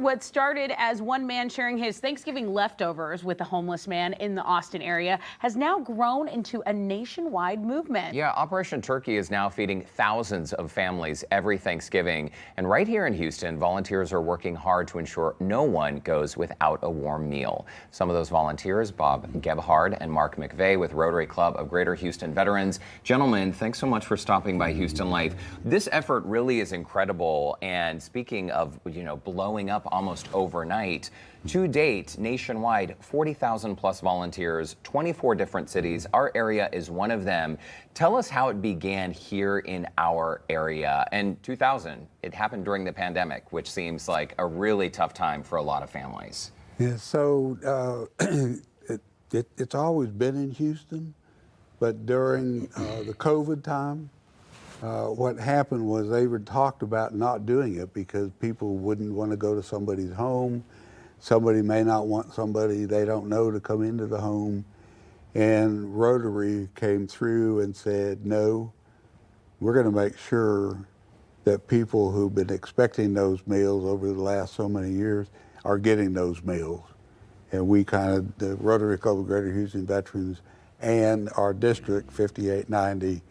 what started as one man sharing his Thanksgiving leftovers with a homeless man in the Austin area has now grown into a nationwide movement. Yeah, Operation Turkey is now feeding thousands of families every Thanksgiving. And right here in Houston, volunteers are working hard to ensure no one goes without a warm meal. Some of those volunteers, Bob Gebhard and Mark McVeigh with Rotary Club of Greater Houston Veterans. Gentlemen, thanks so much for stopping by Houston Life. This effort really is incredible. And speaking of, blowing up almost overnight, to date, nationwide, 40,000 plus volunteers, 24 different cities. Our area is one of them. Tell us how it began here in our area. And 2000, it happened during the pandemic, which seems like a really tough time for a lot of families. Yeah, so it's always been in Houston, but during the COVID time, what happened was they were talked about not doing it because people wouldn't want to go to somebody's home. Somebody may not want somebody they don't know to come into the home. And Rotary came through and said, no, we're going to make sure that people who've been expecting those meals over the last so many years are getting those meals. And we the Rotary Club of Greater Houston Veterans and our district, 5890,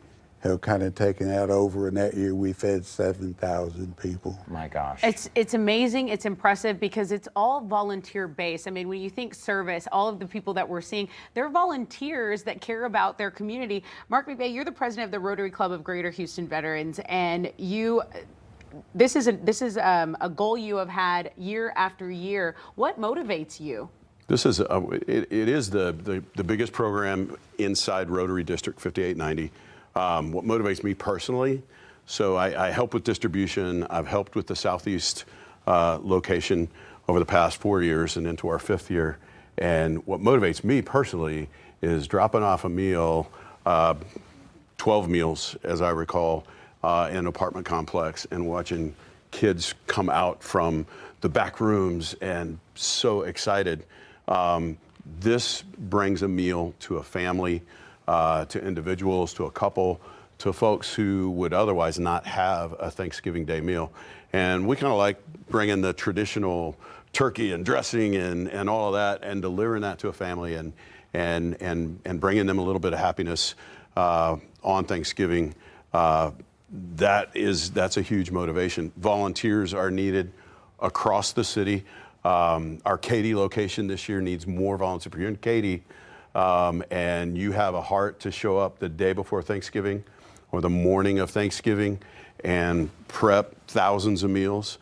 have kind of taken that over, and that year we fed 7,000 people. My gosh. It's amazing, it's impressive because it's all volunteer based. I mean, when you think service, all of the people that we're seeing, they're volunteers that care about their community. Mark McVeigh, you're the president of the Rotary Club of Greater Houston Veterans, and this is a goal you have had year after year. What motivates you? This is it is the biggest program inside Rotary District 5890. What motivates me personally, so I help with distribution. I've helped with the Southeast location over the past 4 years and into our 5th year. And what motivates me personally is dropping off a meal, 12 meals as I recall, in an apartment complex, and watching kids come out from the back rooms and so excited. This brings a meal to a family, to individuals, to a couple, to folks who would otherwise not have a Thanksgiving Day meal. And we kind of like bringing the traditional turkey and dressing and all of that and delivering that to a family and bringing them a little bit of happiness on Thanksgiving. That's a huge motivation. Volunteers are needed across the city. Our Katy location this year needs more volunteers. If you're in Katy, and you have a heart to show up the day before Thanksgiving or the morning of Thanksgiving and prep thousands of meals,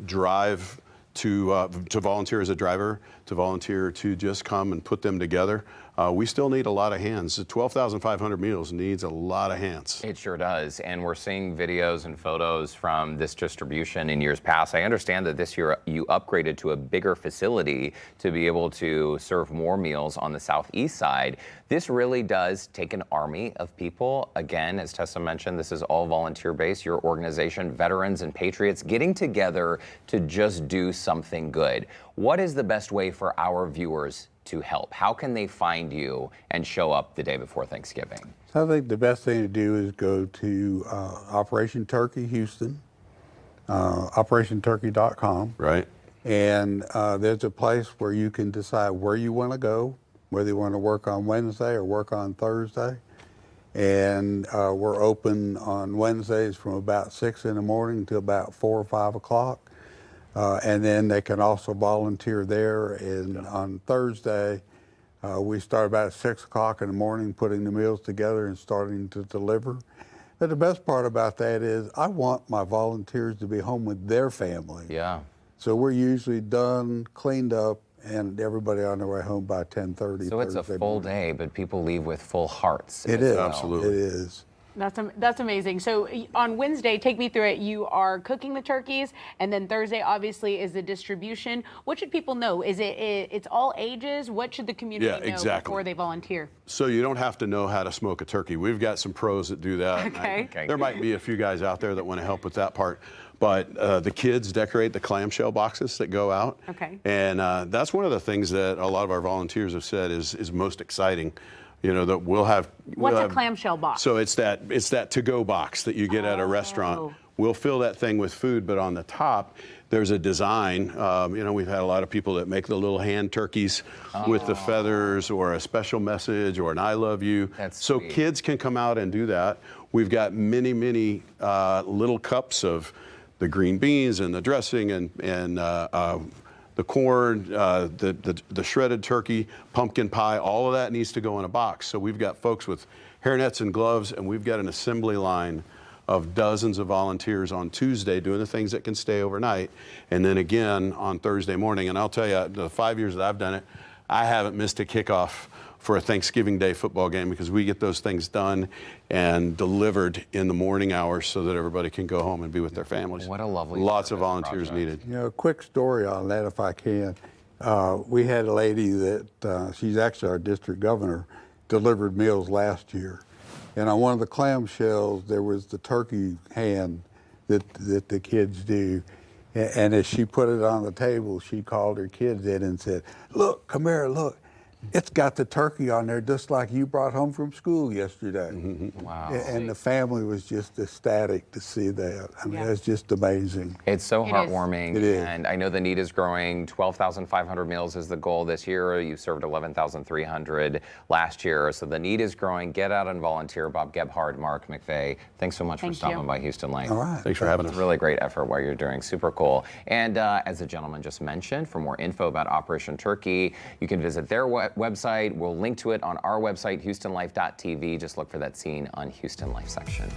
drive to volunteer as a driver, to volunteer to just come and put them together. We still need a lot of hands. 12,500 meals needs a lot of hands. It sure does. And we're seeing videos and photos from this distribution in years past. I understand that this year you upgraded to a bigger facility to be able to serve more meals on the southeast side. This really does take an army of people. Again, as Tessa mentioned, this is all volunteer based. Your organization, Veterans and Patriots, getting together to just do something good. What is the best way for our viewers to help? How can they find you and show up the day before Thanksgiving? So I think the best thing to do is go to Operation Turkey Houston, operationturkey.com. Right. And there's a place where you can decide where you want to go, whether you want to work on Wednesday or work on Thursday. And we're open on Wednesdays from about 6 in the morning to about 4 or 5 o'clock. And then they can also volunteer there. And on Thursday, we start about 6 o'clock in the morning putting the meals together and starting to deliver. But the best part about that is I want my volunteers to be home with their family. Yeah. So we're usually done, cleaned up, and everybody on their way home by 10:30. So it's a full day, but people leave with full hearts. It is. Absolutely. It is. That's amazing. So on Wednesday, take me through it. You are cooking the turkeys, and then Thursday obviously is the distribution. What should people know? Is it's all ages? What should the community know before they volunteer? So you don't have to know how to smoke a turkey. We've got some pros that do that. Okay. There might be a few guys out there that want to help with that part. But the kids decorate the clamshell boxes that go out. Okay. And that's one of the things that a lot of our volunteers have said is most exciting. You know, that we'll have. What's a clamshell box? So it's that to-go box that you get at a restaurant we'll fill that thing with food, but on the top, there's a design. You know, we've had a lot of people that make the little hand turkeys with the feathers, or a special message, or an I love you. That's so sweet. kids can come out and do that. We've got many, many little cups of the green beans and the dressing and the corn, the shredded turkey, pumpkin pie. All of that needs to go in a box. So we've got folks with hairnets and gloves, and we've got an assembly line of dozens of volunteers on Tuesday doing the things that can stay overnight, and then again on Thursday morning. And I'll tell you, the 5 years that I've done it, I haven't missed a kickoff for a Thanksgiving Day football game, because we get those things done and delivered in the morning hours so that everybody can go home and be with their families. What a lovely Lots of service volunteers project. needed. You know, a quick story on that, if I can. We had a lady that, she's actually our district governor, delivered meals last year. And on one of the clamshells, there was the turkey hand that the kids do. And as she put it on the table, she called her kids in and said, "Look, come here, look. It's got the turkey on there just like you brought home from school yesterday." Wow. And the family was just ecstatic to see that. I mean, Yeah. that's just amazing. It's so It is. heartwarming, It is. and I know the need is growing. 12,500 meals is the goal this year. You served 11,300 last year, so the need is growing. Get out and volunteer. Bob Gebhardt, Mark McVeigh, thanks so much Thank for stopping you. by Houston Life. All right. Thanks for having us. Really great effort what you're doing. Super cool. And as the gentleman just mentioned, for more info about Operation Turkey, you can visit their website. We'll link to it on our website, HoustonLife.tv. Just look for that scene on Houston Life section.